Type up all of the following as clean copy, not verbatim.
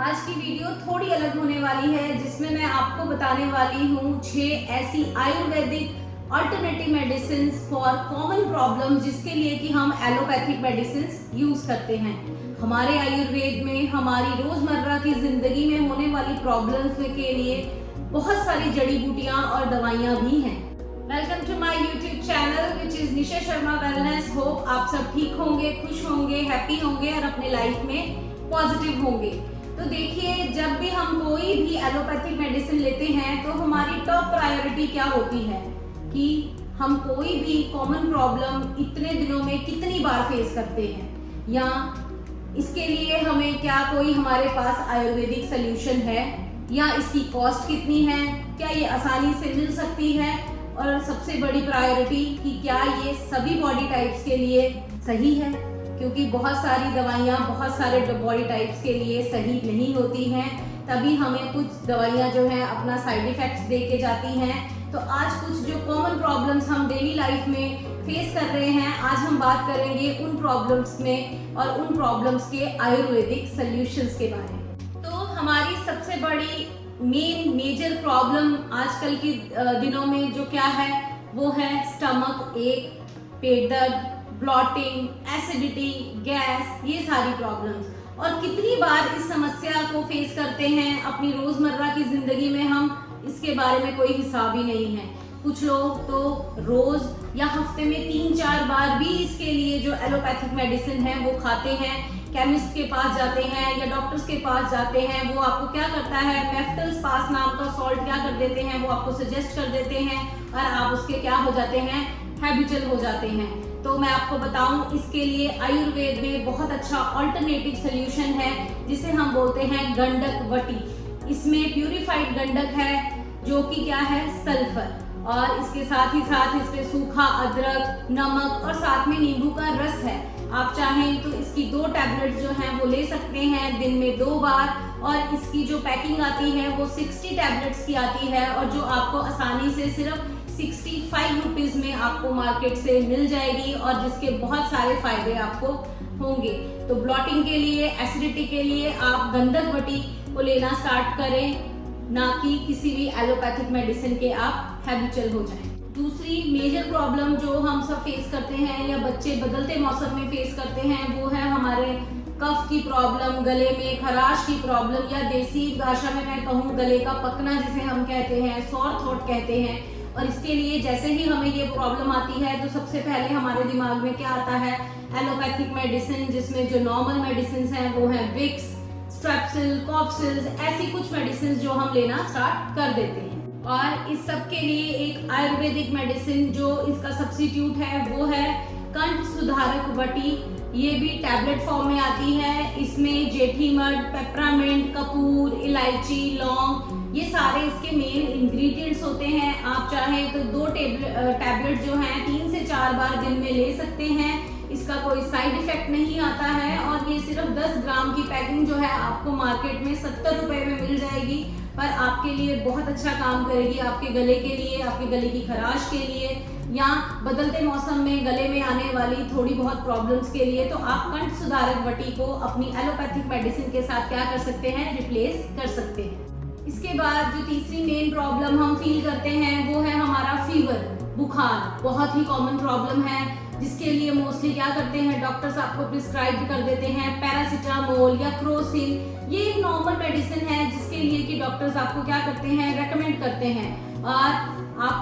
आज की वीडियो थोड़ी अलग होने वाली है, जिसमें मैं आपको बताने वाली हूँ 6 ऐसी Ayurvedic alternative medicine for common problem, जिसके लिए कि हम एलोपैथिक मेडिसिन यूज करते हैं। हमारे आयुर्वेद में हमारी रोजमर्रा की जिंदगी में होने वाली प्रॉब्लम्स के लिए बहुत सारी जड़ी बूटियां और दवाइयां भी हैं। Welcome to my YouTube channel which is Nisha Sharma wellness. Hope आप सब ठीक होंगे, खुश होंगे, हैप्पी होंगे और अपने लाइफ में पॉजिटिव होंगे। तो देखिए, जब भी हम कोई भी एलोपैथिक मेडिसिन लेते हैं तो हमारी टॉप प्रायोरिटी क्या होती है कि हम कोई भी कॉमन प्रॉब्लम इतने दिनों में कितनी बार फेस करते हैं, या इसके लिए हमें क्या कोई हमारे पास आयुर्वेदिक सोल्यूशन है, या इसकी कॉस्ट कितनी है, क्या ये आसानी से मिल सकती है, और सबसे बड़ी प्रायोरिटी कि क्या ये सभी बॉडी टाइप्स के लिए सही है, क्योंकि बहुत सारी दवाइयाँ बहुत सारे बॉडी टाइप्स के लिए सही नहीं होती हैं। तभी हमें कुछ दवाइयाँ जो हैं अपना साइड इफेक्ट्स दे के जाती हैं। तो आज कुछ जो कॉमन प्रॉब्लम्स हम डेली लाइफ में फेस कर रहे हैं, आज हम बात करेंगे उन प्रॉब्लम्स में और उन प्रॉब्लम्स के आयुर्वेदिक सॉल्यूशंस के बारे में। तो हमारी सबसे बड़ी मेजर प्रॉब्लम आजकल के दिनों में जो क्या है वो है स्टमक एक, पेट दर्द, ब्लॉटिंग, एसिडिटी, गैस, ये सारी प्रॉब्लम्स। और कितनी बार इस समस्या को फेस करते हैं अपनी रोजमर्रा की जिंदगी में, हम इसके बारे में कोई हिसाब ही नहीं है। कुछ लोग तो रोज या हफ्ते में 3-4 बार भी इसके लिए जो एलोपैथिक मेडिसिन है वो खाते हैं। केमिस्ट के पास जाते हैं या डॉक्टर्स के पास जाते हैं, वो आपको क्या करता है, मेफ्टल स्पास नाम का सॉल्ट क्या कर देते हैं, वो आपको सजेस्ट कर देते हैं और आप उसके क्या हो जाते हैं, हैबिचुअल हो जाते हैं। तो मैं आपको बताऊं, इसके लिए आयुर्वेद में बहुत अच्छा अल्टरनेटिव सोल्यूशन है जिसे हम बोलते हैं गंडक वटी। इसमें प्यूरिफाइड गंडक है जो कि क्या है, सल्फर, और इसके साथ ही साथ इसमें सूखा अदरक, नमक और साथ में नींबू का रस है। आप चाहें तो इसकी 2 टैबलेट्स जो हैं वो ले सकते हैं दिन में 2 बार, और इसकी जो पैकिंग आती है वो 60 टैबलेट्स की आती है, और जो आपको आसानी से सिर्फ 65 रुपीज में आपको मार्केट से मिल जाएगी, और जिसके बहुत सारे फायदे आपको होंगे। तो ब्लॉटिंग के लिए, एसिडिटी के लिए आप गंधक वटी को लेना स्टार्ट करें, ना कि किसी भी एलोपैथिक मेडिसिन के आप हैबिचुअल हो जाएं। दूसरी मेजर प्रॉब्लम जो हम सब फेस करते हैं या बच्चे बदलते मौसम में फेस करते हैं वो है हमारे कफ की प्रॉब्लम, गले में खराश की प्रॉब्लम, या देसी भाषा में मैं कहूँ गले का पकना जिसे हम कहते हैं, सॉर थ्रोट कहते हैं। और इसके लिए जैसे ही हमें ये प्रॉब्लम आती है तो सबसे पहले हमारे दिमाग में क्या आता है, एलोपैथिक मेडिसिन, जिसमें जो नॉर्मल मेडिसिन हैं वो है विक्स, स्ट्रेप्सिल, कॉप्सिल्स, ऐसी कुछ मेडिसिन जो हम लेना स्टार्ट कर देते हैं। और इस सब के लिए एक आयुर्वेदिक मेडिसिन जो इसका सब्स्टिट्यूट है वो है कंठ सुधारक वटी। ये भी टैबलेट फॉर्म में आती है। इसमें जेठीमध, पेपरामिंट, कपूर, इलायची, लौंग, ये सारे इसके मेन इंग्रेडिएंट्स होते हैं। आप चाहें तो 2 टैबलेट जो हैं 3 से 4 बार दिन में ले सकते हैं। इसका कोई साइड इफेक्ट नहीं आता है, और ये सिर्फ 10 ग्राम की पैकिंग जो है आपको मार्केट में 70 रुपए में मिल जाएगी, पर आपके लिए बहुत अच्छा काम करेगी, आपके गले के लिए, आपके गले की खराश के लिए, या बदलते मौसम में गले में आने वाली थोड़ी बहुत प्रॉब्लम्स के लिए। तो आप कंठ सुधारक वटी को अपनी एलोपैथिक मेडिसिन के साथ क्या कर सकते हैं, रिप्लेस कर सकते हैं। इसके बाद जो तीसरी मेन प्रॉब्लम हम फील करते हैं वो है हमारा फीवर, बुखार। बहुत ही कॉमन प्रॉब्लम है जिसके लिए मोस्टली क्या करते हैं, डॉक्टर्स आपको प्रिस्क्राइब कर देते हैं पैरासिटामोल या क्रोसिन। ये एक नॉर्मल मेडिसिन है जिसके लिए कि डॉक्टर्स आपको क्या करते हैं, रेकमेंड करते हैं। और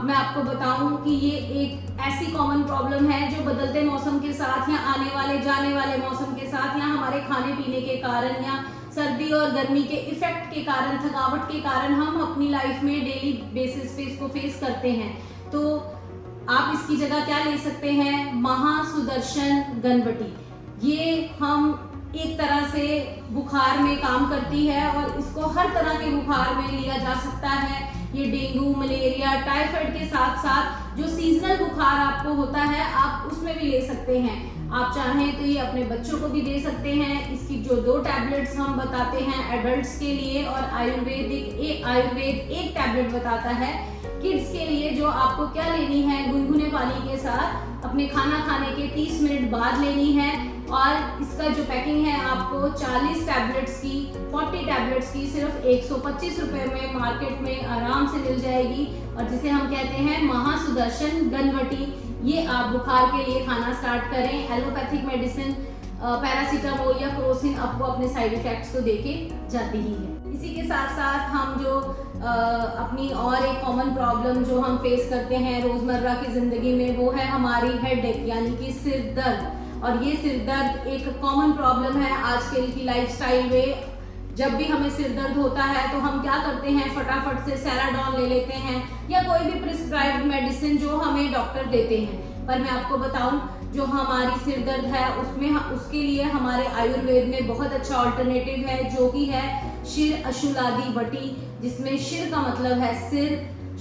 मैं आपको बताऊं कि ये एक ऐसी कॉमन प्रॉब्लम है जो बदलते मौसम के साथ, या आने वाले जाने वाले मौसम के साथ, या हमारे खाने पीने के कारण, या सर्दी और गर्मी के इफेक्ट के कारण, थकावट के कारण हम अपनी लाइफ में डेली बेसिस पे इसको फेस करते हैं। तो आप इसकी जगह क्या ले सकते हैं, महासुदर्शन गनवटी। ये हम एक तरह से बुखार में काम करती है, और इसको हर तरह के बुखार में लिया जा सकता है। ये डेंगू, मलेरिया, टाइफाइड के साथ साथ जो सीजनल बुखार आपको होता है आप उसमें भी ले सकते हैं। आप चाहें तो ये अपने बच्चों को भी दे सकते हैं। इसकी जो 2 टैबलेट्स हम बताते हैं एडल्ट्स के लिए, और आयुर्वेद एक टैबलेट बताता है किड्स के लिए, जो आपको क्या लेनी है, गुनगुने पानी के साथ अपने खाना खाने के 30 मिनट बाद लेनी है। और इसका जो पैकिंग है आपको 40 टैबलेट्स की 40 टैबलेट्स की सिर्फ 125 रुपए में मार्केट में आराम से मिल जाएगी, और जिसे हम कहते हैं महासुदर्शन गनवटी। ये आप बुखार के लिए खाना स्टार्ट करें। एलोपैथिक मेडिसिन पैरासीटामोल या क्रोसिन आपको अपने साइड इफेक्ट्स तो देके जाती ही है। इसी के साथ साथ हम जो अपनी और एक कॉमन प्रॉब्लम जो हम फेस करते हैं रोजमर्रा की जिंदगी में, वो है हमारी हेडेक यानी कि सिर दर्द। और ये सिर दर्द एक कॉमन प्रॉब्लम है आजकल की लाइफस्टाइल में। जब भी हमें सिर दर्द होता है तो हम क्या करते हैं, फटाफट से सेराडॉन ले लेते हैं या कोई भी प्रिस्क्राइब्ड मेडिसिन जो हमें डॉक्टर देते हैं। पर मैं आपको बताऊं, जो हमारी सिर दर्द है उसके लिए हमारे आयुर्वेद में बहुत अच्छा ऑल्टरनेटिव है, जो कि है शिर अशुलादि वटी, जिसमें शिर का मतलब है सिर,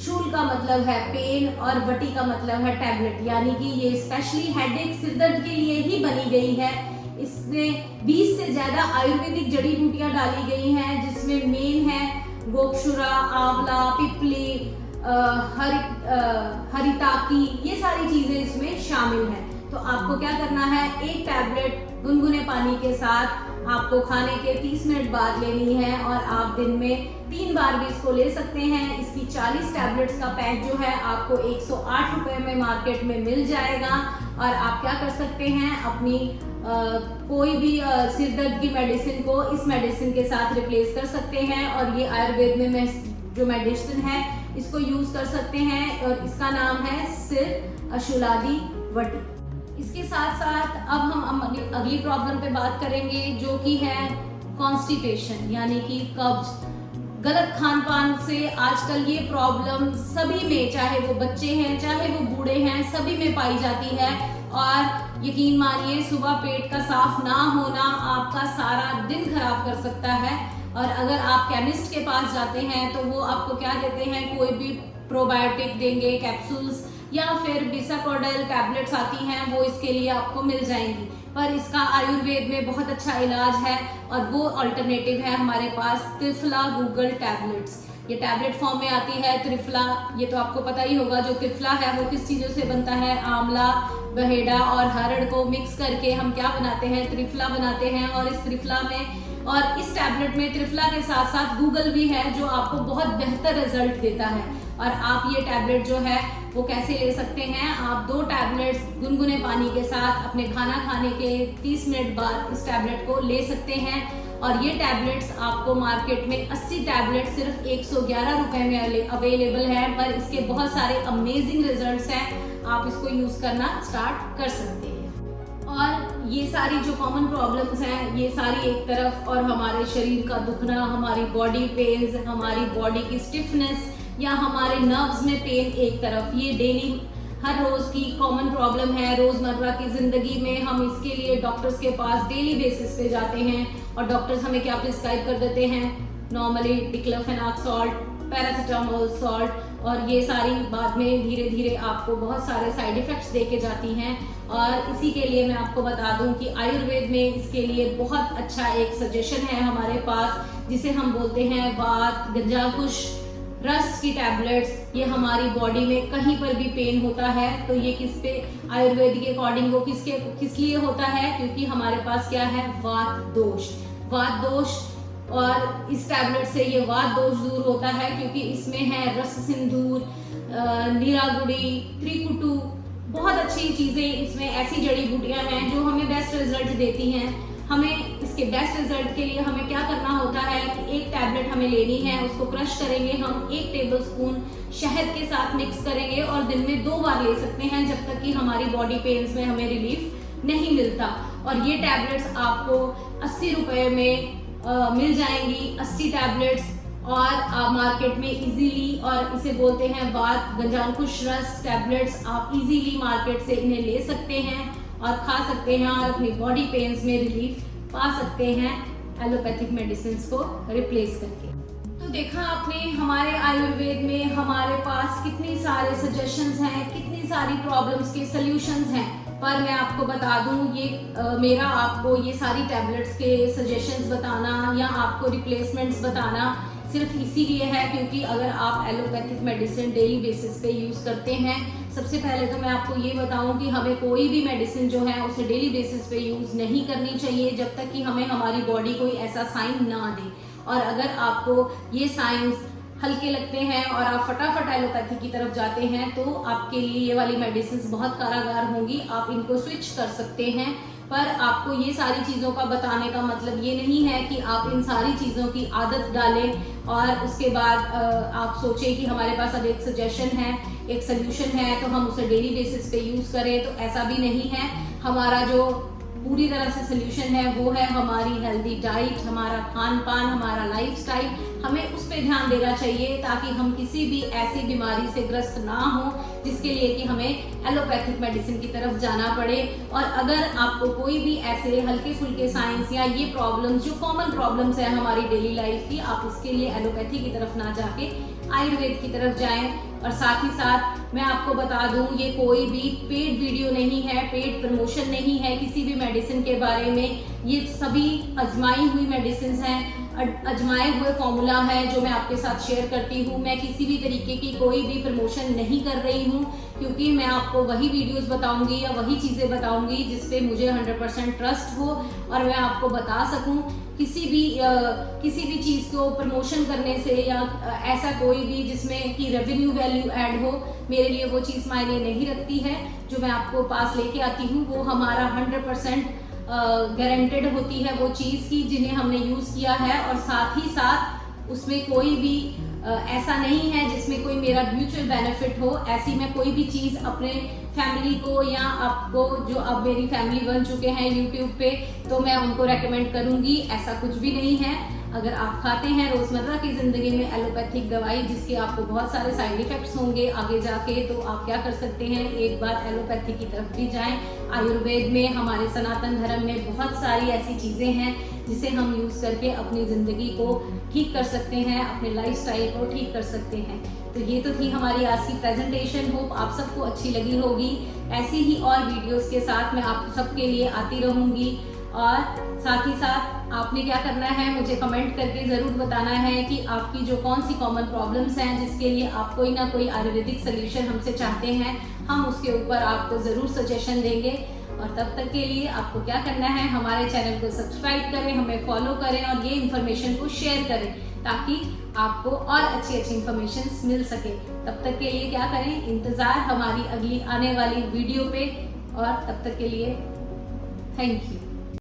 शूल का मतलब है पेन और वटी का मतलब है टैबलेट। यानी कि ये स्पेशली हेडेक सिर दर्द के लिए ही बनी गई है। इसमें 20 से ज्यादा आयुर्वेदिक जड़ी बूटियां डाली गई हैं, जिसमें मेन है गोक्षुरा, आंवला, पिपली, हरिताकी, ये सारी चीजें इसमें शामिल हैं। तो आपको क्या करना है, एक टैबलेट गुनगुने पानी के साथ आपको खाने के 30 मिनट बाद लेनी है, और आप दिन में 3 बार भी इसको ले सकते हैं। इसकी 40 टैबलेट्स का पैक जो है आपको 108 रुपए में मार्केट में मिल जाएगा। और आप क्या कर सकते हैं, अपनी कोई भी सिर दर्द की मेडिसिन को इस मेडिसिन के साथ रिप्लेस कर सकते हैं। और ये आयुर्वेद में जो मेडिसिन है इसको यूज कर सकते हैं, और इसका नाम है सिर अशुलादि वटी। इसके साथ साथ अब हम अगली प्रॉब्लम पे बात करेंगे, जो कि है कॉन्स्टिपेशन यानी कि कब्ज। गलत खान पान से आजकल ये प्रॉब्लम सभी में, चाहे वो बच्चे हैं चाहे वो बूढ़े हैं, सभी में पाई जाती है। और यकीन मानिए, सुबह पेट का साफ ना होना आपका सारा दिन खराब कर सकता है। और अगर आप केमिस्ट के पास जाते हैं तो वो आपको क्या देते हैं, कोई भी प्रोबायोटिक देंगे, कैप्सूल्स या फिर बिसाकोडेल टैबलेट्स आती हैं, वो इसके लिए आपको मिल जाएंगी। पर इसका आयुर्वेद में बहुत अच्छा इलाज है, और वो अल्टरनेटिव है हमारे पास त्रिफला गूगल टैबलेट्स। ये टैबलेट फॉर्म में आती है त्रिफला। ये तो आपको पता ही होगा, जो त्रिफला है वो किस चीज़ों से बनता है, आंवला, बहेड़ा और हरड़ को मिक्स करके हम क्या बनाते हैं, त्रिफला बनाते हैं। और इस त्रिफला में और इस टैबलेट में त्रिफला के साथ साथ गूगल भी है, जो आपको बहुत बेहतर रिजल्ट देता है। और आप ये टैबलेट जो है वो कैसे ले सकते हैं, आप 2 टैबलेट्स गुनगुने पानी के साथ अपने खाना खाने के 30 मिनट बाद इस टैबलेट को ले सकते हैं। और ये टैबलेट्स आपको मार्केट में 80 टैबलेट सिर्फ 111 रुपए में अवेलेबल है। पर इसके बहुत सारे अमेजिंग रिजल्ट्स हैं, आप इसको यूज करना स्टार्ट कर सकते हैं। और ये सारी जो कॉमन प्रॉब्लम्स हैं ये सारी एक तरफ, और हमारे शरीर का दुखना, हमारी बॉडी पेन्स, हमारी बॉडी की स्टिफनेस या हमारे नर्व्स में पेन एक तरफ, ये डेली हर रोज की कॉमन प्रॉब्लम है। रोजमर्रा की जिंदगी में हम इसके लिए डॉक्टर्स के पास डेली बेसिस पे जाते हैं, और डॉक्टर्स हमें क्या प्रिस्क्राइब कर देते हैं, normally diclofenac salt, paracetamol salt, और ये सारी बाद में धीरे धीरे आपको बहुत सारे साइड इफेक्ट्स देके जाती हैं। और इसी के लिए मैं आपको बता दूं कि आयुर्वेद में इसके लिए बहुत अच्छा एक सजेशन है हमारे पास, जिसे हम बोलते हैं वात गंजाकुश रस की टैबलेट्स। ये हमारी बॉडी में कहीं पर भी पेन होता है तो ये किस पे, आयुर्वेद के अकॉर्डिंग वो किस लिए होता है, क्योंकि हमारे पास क्या है, वात दोष। और इस टैबलेट से ये वात दोष दूर होता है, क्योंकि इसमें है रस सिंदूर, नीरागुड़ी, त्रिकुटु, बहुत अच्छी चीजें इसमें, ऐसी जड़ी बूटियां हैं जो हमें बेस्ट रिजल्ट देती हैं। हमें इसके बेस्ट रिजल्ट के लिए हमें क्या करना होता है कि एक टैबलेट हमें लेनी है, उसको क्रश करेंगे हम, 1 टेबलस्पून शहद के साथ मिक्स करेंगे, और दिन में 2 बार ले सकते हैं, जब तक कि हमारी बॉडी पेन्स में हमें रिलीफ नहीं मिलता। और ये टैबलेट्स आपको 80 रुपए में मिल जाएंगी, 80 टैबलेट्स, और आप मार्केट में इजीली, और इसे बोलते हैं वात गंजाकुश रस टैबलेट्स, आप इजीली मार्केट से इन्हें ले सकते हैं और खा सकते हैं, और अपनी बॉडी पेन्स में रिलीफ पा सकते हैं एलोपैथिक मेडिसिन को रिप्लेस करके। तो देखा आपने, हमारे आयुर्वेद में हमारे पास कितनी सारे सजेशंस हैं, कितनी सारी प्रॉब्लम्स के सॉल्यूशंस हैं। पर मैं आपको बता दूं, ये मेरा आपको ये सारी टैबलेट्स के सजेशंस बताना या आपको रिप्लेसमेंट्स बताना सिर्फ इसीलिए है क्योंकि अगर आप एलोपैथिक मेडिसिन डेली बेसिस पे यूज करते हैं, सबसे पहले तो मैं आपको ये बताऊं कि हमें कोई भी मेडिसिन जो है उसे डेली बेसिस पे यूज नहीं करनी चाहिए जब तक कि हमें हमारी बॉडी कोई ऐसा साइन ना दे। और अगर आपको ये साइंस हल्के लगते हैं और आप फटाफट एलोपैथी की तरफ जाते हैं तो आपके लिए ये वाली मेडिसिन बहुत कारागार होंगी, आप इनको स्विच कर सकते हैं। पर आपको ये सारी चीज़ों का बताने का मतलब ये नहीं है कि आप इन सारी चीज़ों की आदत डालें और उसके बाद आप सोचें कि हमारे पास अब एक सजेशन है, एक सोल्यूशन है तो हम उसे डेली बेसिस पे यूज़ करें, तो ऐसा भी नहीं है। हमारा जो पूरी तरह से सोल्यूशन है वो है हमारी हेल्दी डाइट, हमारा खान पान, हमारा लाइफस्टाइल। हमें उस पर ध्यान देना चाहिए ताकि हम किसी भी ऐसी बीमारी से ग्रस्त ना हो जिसके लिए कि हमें एलोपैथिक मेडिसिन की तरफ जाना पड़े। और अगर आपको कोई भी ऐसे हल्के फुल्के साइंस या ये प्रॉब्लम्स जो कॉमन प्रॉब्लम्स है हमारी डेली लाइफ की, आप इसके लिए एलोपैथी की तरफ ना जाके आयुर्वेद की तरफ जाएं। और साथ ही साथ मैं आपको बता दूं, ये कोई भी पेड वीडियो नहीं है, पेड प्रमोशन नहीं है किसी भी मेडिसिन के बारे में। ये सभी आजमाई हुई मेडिसिन हैं, आजमाए हुए फॉर्मूला है जो मैं आपके साथ शेयर करती हूँ। मैं किसी भी तरीके की कोई भी प्रमोशन नहीं कर रही हूँ, क्योंकि मैं आपको वही वीडियोस बताऊंगी या वही चीज़ें बताऊंगी जिस पे मुझे 100% ट्रस्ट हो और मैं आपको बता सकूं। किसी भी चीज़ को प्रमोशन करने से या ऐसा कोई भी जिसमें कि रेवेन्यू वैल्यू ऐड हो, मेरे लिए वो चीज़ मायने नहीं रखती है। जो मैं आपको पास लेके आती हूँ वो हमारा 100% गारंटेड होती है वो चीज़ की जिन्हें हमने यूज़ किया है। और साथ ही साथ उसमें कोई भी ऐसा नहीं है जिसमें कोई मेरा म्यूचुअल बेनिफिट हो। ऐसी मैं कोई भी चीज़ अपने फैमिली को या आपको, जो अब मेरी फैमिली बन चुके हैं यूट्यूब पे, तो मैं उनको रेकमेंड करूंगी, ऐसा कुछ भी नहीं है। अगर आप खाते हैं रोज़मर्रा की ज़िंदगी में एलोपैथिक दवाई जिसके आपको बहुत सारे साइड इफ़ेक्ट्स होंगे आगे जाके, तो आप क्या कर सकते हैं, एक बार एलोपैथी की तरफ भी जाएं। आयुर्वेद में, हमारे सनातन धर्म में बहुत सारी ऐसी चीज़ें हैं जिसे हम यूज़ करके अपनी ज़िंदगी को ठीक कर सकते हैं, अपने लाइफस्टाइल को ठीक कर सकते हैं। तो ये तो थी हमारी आज की प्रेजेंटेशन। होप आप सबको अच्छी लगी होगी। ऐसी ही और वीडियोस के साथ मैं आप सबके लिए आती रहूँगी। और साथ ही साथ आपने क्या करना है, मुझे कमेंट करके ज़रूर बताना है कि आपकी जो कौन सी कॉमन प्रॉब्लम्स हैं जिसके लिए आप कोई ना कोई आयुर्वेदिक सोल्यूशन हमसे चाहते हैं। हम उसके ऊपर आपको ज़रूर सजेशन देंगे। और तब तक के लिए आपको क्या करना है, हमारे चैनल को सब्सक्राइब करें, हमें फॉलो करें और ये इन्फॉर्मेशन को शेयर करें ताकि आपको और अच्छी अच्छी इन्फॉर्मेशन मिल सके। तब तक के लिए क्या करें, इंतज़ार हमारी अगली आने वाली वीडियो पे। और तब तक के लिए थैंक यू।